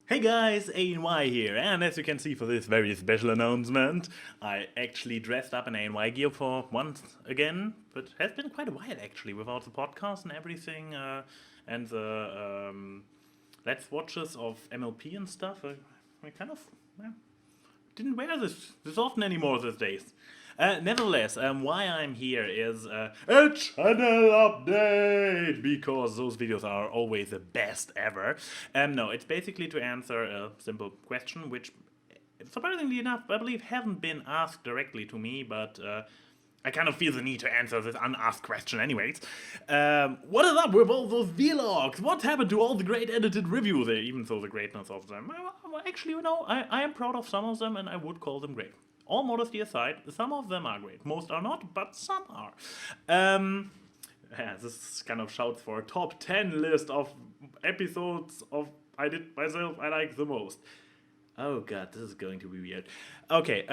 Hey guys, ANY here, and as you can see for this very special announcement, I actually dressed up in ANY gear for once again, but it has been quite a while actually without the podcast and everything, and the Let's Watches of MLP and stuff. I kind of didn't wear this often anymore these days. Nevertheless, why I'm here is a channel update because those videos are always the best ever. No, it's basically to answer a simple question, which surprisingly enough, I believe hasn't been asked directly to me, but I kind of feel the need to answer this unasked question anyways. What is up with all those vlogs? What happened to all the great edited reviews, even though the greatness of them? Actually, I am proud of some of them and I would call them great. All modesty aside, some of them are great. Most are not, but some are. This kind of shouts for a top 10 list of episodes of I did myself I like the most. Oh god, this is going to be weird. Okay,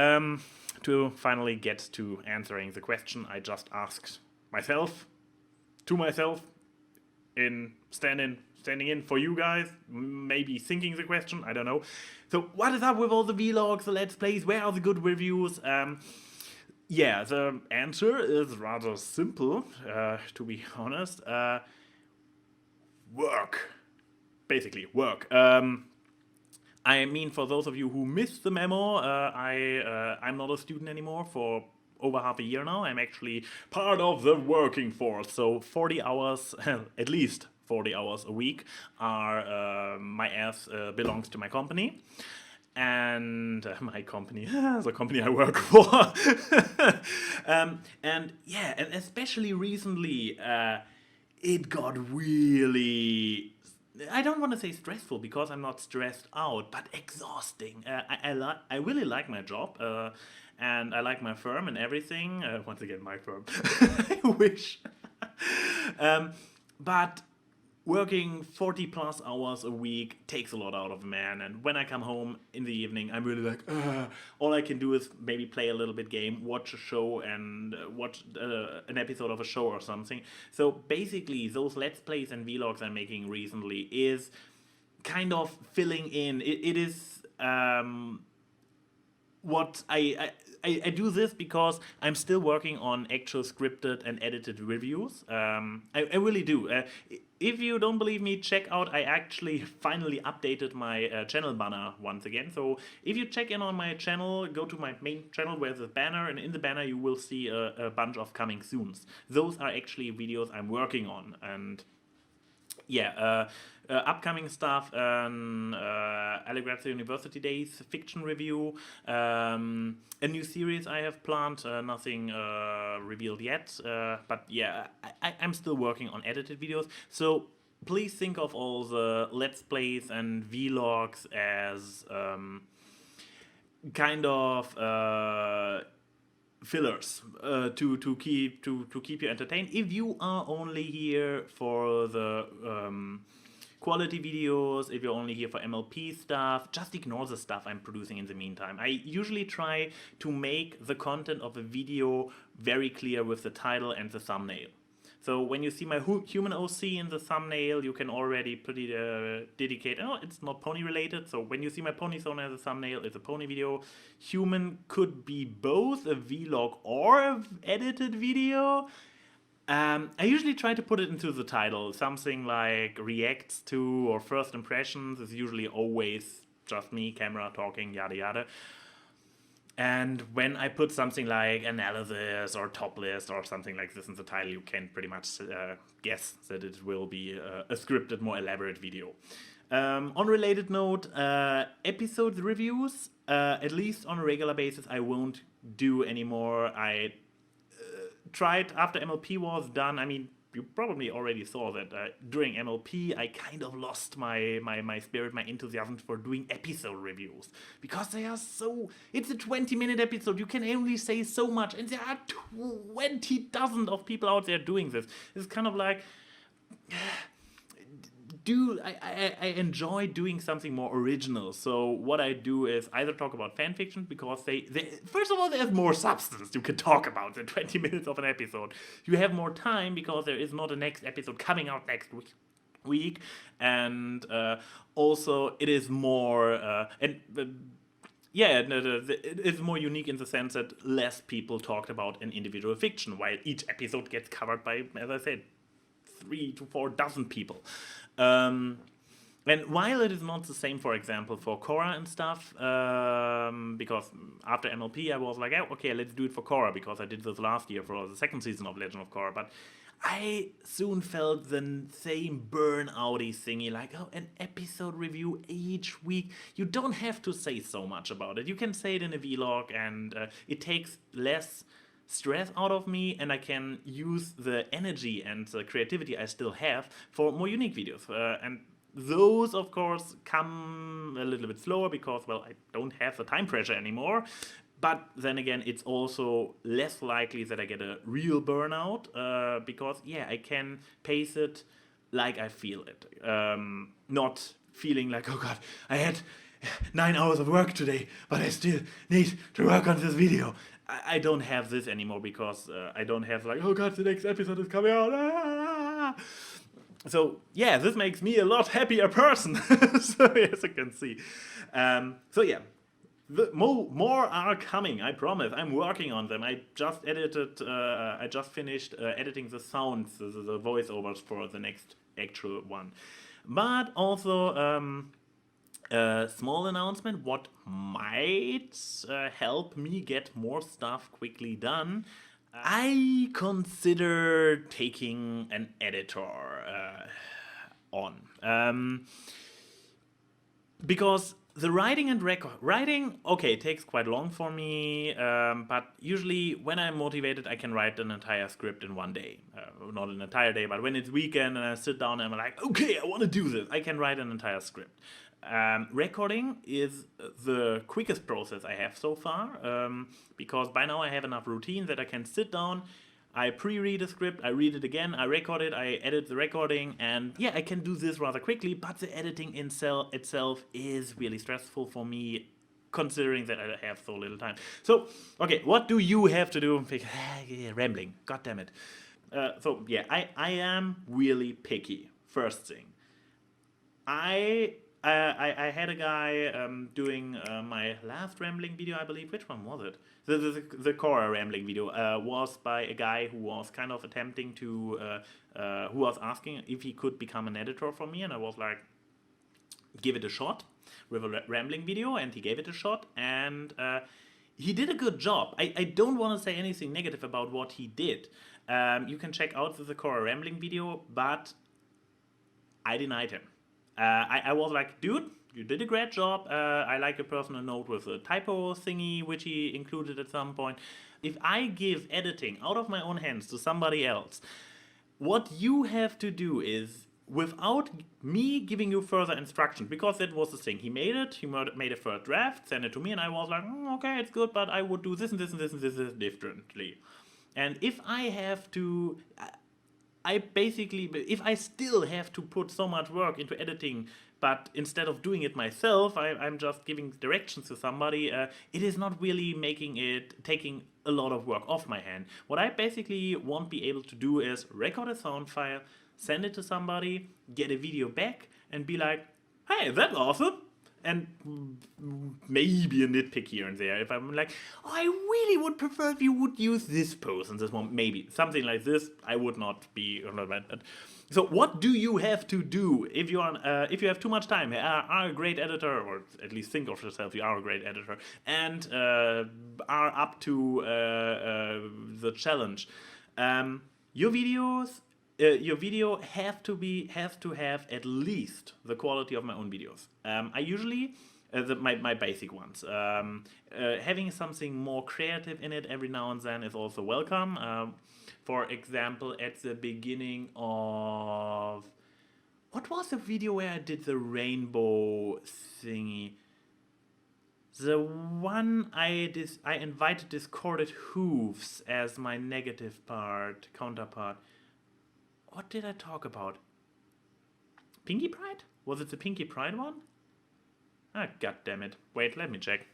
to finally get to answering the question I just asked myself, to myself, in standing in for you guys, maybe thinking the question, I don't know. So what is up with all the vlogs, the let's plays, where are the good reviews? Yeah, the answer is rather simple, to be honest. Work. Basically, work. I mean, for those of you who missed the memo, I'm not a student anymore for over half a year now. I'm actually part of the working force. So 40 hours, at least 40 hours a week, are my ass belongs to my company. And my company, the company I work for. And yeah, and especially recently, it got really, I don't want to say stressful because I'm not stressed out, but exhausting. I really like my job, and I like my firm and everything. Once again, my firm. I wish. But working 40 plus hours a week takes a lot out of a man, and when I come home in the evening, I'm really like, all I can do is maybe play a little bit game, watch a show, and watch an episode of a show or something. So basically, those Let's Plays and vlogs I'm making recently is kind of filling in. It is what I do this because I'm still working on actual scripted and edited reviews. I really do. If you don't believe me, check out, I actually finally updated my channel banner once again. So if you check in on my channel, go to my main channel where there's a banner, and in the banner you will see a bunch of coming soons. Those are actually videos I'm working on, and yeah, upcoming stuff, Allegrazzo University Days fiction review, a new series I have planned, nothing revealed yet, but yeah, I'm still working on edited videos, so please think of all the Let's Plays and vlogs as kind of fillers to keep you entertained. If you are only here for the quality videos, if you're only here for MLP stuff, just ignore the stuff I'm producing in the meantime. I usually try to make the content of a video very clear with the title and the thumbnail. So when you see my human OC in the thumbnail, you can already pretty dedicate, oh, it's not pony related. So when you see my pony zone as a thumbnail, it's a pony video. Human could be both a vlog or an edited video. I usually try to put it into the title. Something like reacts to or first impressions is usually always just me, camera, talking, yada yada. And when I put something like analysis or top list or something like this in the title, you can pretty much guess that it will be a scripted, more elaborate video. On related note, episode reviews, at least on a regular basis, I won't do anymore. I tried after MLP was done. I mean, you probably already saw that during MLP, I kind of lost my spirit, my enthusiasm for doing episode reviews. Because they are so... It's a 20-minute episode, you can only say so much, and there are 20 dozens of people out there doing this. It's kind of like... I enjoy doing something more original. So what I do is either talk about fan fiction because they first of all, there's more substance you can talk about than 20 minutes of an episode. You have more time because there is not a next episode coming out next week. week, and also it is more it's more unique in the sense that less people talked about an individual fiction, while each episode gets covered by, as I said, 3 to 4 dozen people. And while it is not the same, for example, for Korra and stuff, because after MLP I was like, oh, okay, let's do it for Korra, because I did this last year for the second season of Legend of Korra, but I soon felt the same burnout-y thingy, like, oh, an episode review each week. You don't have to say so much about it. You can say it in a vlog, and it takes less stress out of me, and I can use the energy and the creativity I still have for more unique videos. And those, of course, come a little bit slower because, well, I don't have the time pressure anymore. But then again, it's also less likely that I get a real burnout because, yeah, I can pace it like I feel it. Not feeling like, oh God, I had 9 hours of work today, but I still need to work on this video. I don't have this anymore because I don't have like, oh God, the next episode is coming out. Ah! So yeah, this makes me a lot happier person. So as you can see. So yeah, more are coming, I promise. I'm working on them. I just finished editing the sounds, the voiceovers for the next actual one. But also, small announcement, what might help me get more stuff quickly done. I consider taking an editor on. Because the writing and writing, okay, it takes quite long for me, but usually when I'm motivated, I can write an entire script in one day. Not an entire day, but when it's weekend and I sit down and I'm like, okay, I want to do this, I can write an entire script. Recording is the quickest process I have so far, because by now I have enough routine that I can sit down, I pre-read a script, I read it again, I record it, I edit the recording, and yeah, I can do this rather quickly, but the editing itself is really stressful for me, considering that I have so little time. So, okay, what do you have to do? Rambling, god damn it. So, yeah, I am really picky, first thing. I had a guy doing my last rambling video, I believe. Which one was it? The Korra rambling video was by a guy who was kind of attempting to, who was asking if he could become an editor for me, and I was like, give it a shot with a rambling video, and he gave it a shot, and he did a good job. I don't want to say anything negative about what he did. You can check out the Korra rambling video, but I denied him. I was like, dude, you did a great job. I like a personal note with a typo thingy, which he included at some point. If I give editing out of my own hands to somebody else, what you have to do is, without me giving you further instructions, because that was the thing. He made it, he made a first draft, sent it to me, and I was like, okay, it's good, but I would do this and this and this and this differently. And if I have to... if I still have to put so much work into editing, but instead of doing it myself, I'm just giving directions to somebody, it is not really taking a lot of work off my hand. What I basically won't be able to do is record a sound file, send it to somebody, get a video back, and be like, hey, that's awesome. And maybe a nitpick here and there. If I'm like, oh, I really would prefer if you would use this pose in this one. Maybe something like this, I would not be. So what do you have to do if you have too much time, are a great editor, or at least think of yourself you are a great editor, and are up to the challenge? Your video has to have at least the quality of my own videos. I usually my basic ones. Having something more creative in it every now and then is also welcome. For example, at the beginning of... What was the video where I did the rainbow thingy? The one I invited discorded hooves as my negative counterpart. What did I talk about? Pinky Pride? Was it the Pinky Pride one? Ah, god damn it. Wait, let me check.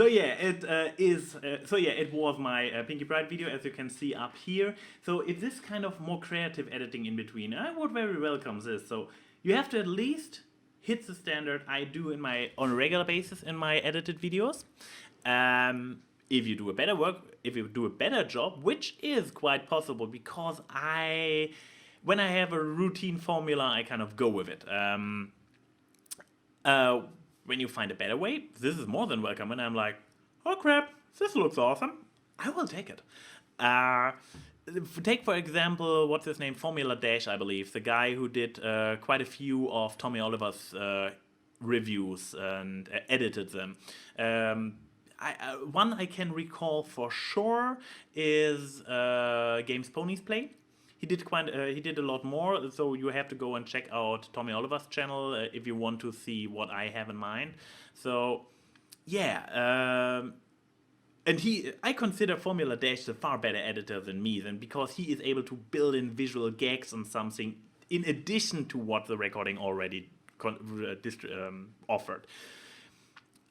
So yeah, it was my Pinky Pride video, as you can see up here. So if this kind of more creative editing in between, I would very welcome this. So you have to at least hit the standard I do on a regular basis in my edited videos. If you do a better job, which is quite possible, because when I have a routine formula, I kind of go with it. When you find a better way, this is more than welcome. And I'm like, oh crap, this looks awesome, I will take it. Take for example, what's his name, Formula Dash, I believe, the guy who did quite a few of Tommy Oliver's reviews and edited them. One I can recall for sure is Games Ponies Play. He did a lot more, so you have to go and check out Tommy Oliver's channel if you want to see what I have in mind. So, yeah, and I consider Formula Dash a far better editor than me, because he is able to build in visual gags on something in addition to what the recording already offered.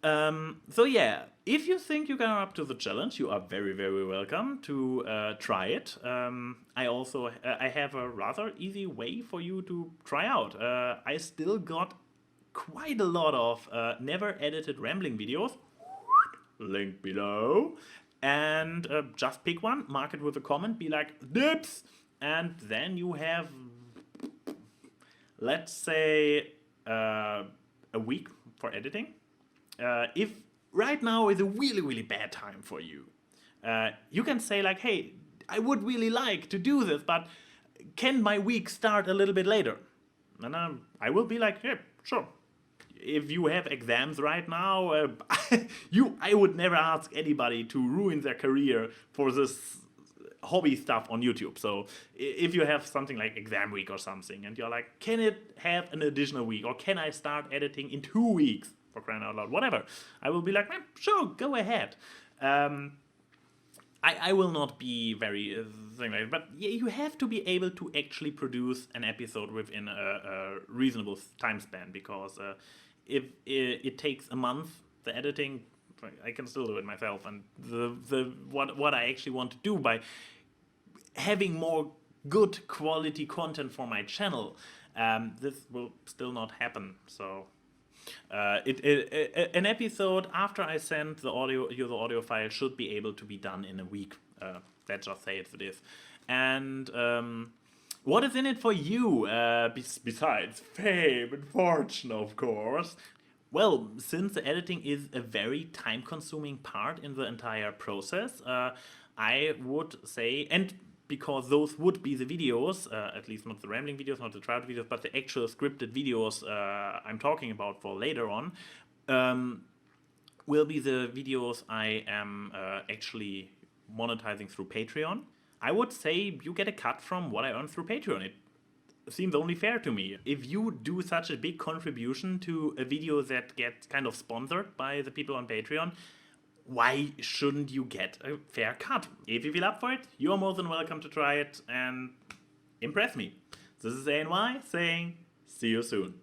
So yeah, if you think you are up to the challenge, you are very, very welcome to try it. I have a rather easy way for you to try out. I still got quite a lot of never edited rambling videos, link below, and just pick one, mark it with a comment, be like, dips, and then you have, let's say, a week for editing. If right now is a really, really bad time for you, you can say like, hey, I would really like to do this, but can my week start a little bit later? And I will be like, yeah, sure. If you have exams right now, I would never ask anybody to ruin their career for this hobby stuff on YouTube. So if you have something like exam week or something, and you're like, can it have an additional week, or can I start editing in 2 weeks? For crying out loud, whatever. I will be like, sure, go ahead. I will not be very but yeah, you have to be able to actually produce an episode within a reasonable time span, because if it takes a month, the editing, I can still do it myself. And what I actually want to do by having more good quality content for my channel, this will still not happen. So. An episode after I send the audio file should be able to be done in a week. Let's just say it is. And what is in it for you, besides fame and fortune, of course? Well, since the editing is a very time-consuming part in the entire process, I would say, and because those would be the videos, at least not the rambling videos, not the trout videos, but the actual scripted videos I'm talking about for later on, will be the videos I am actually monetizing through Patreon. I would say you get a cut from what I earn through Patreon. It seems only fair to me. If you do such a big contribution to a video that gets kind of sponsored by the people on Patreon, why shouldn't you get a fair cut? If you feel up for it, you're more than welcome to try it and impress me. This is ANY saying, see you soon.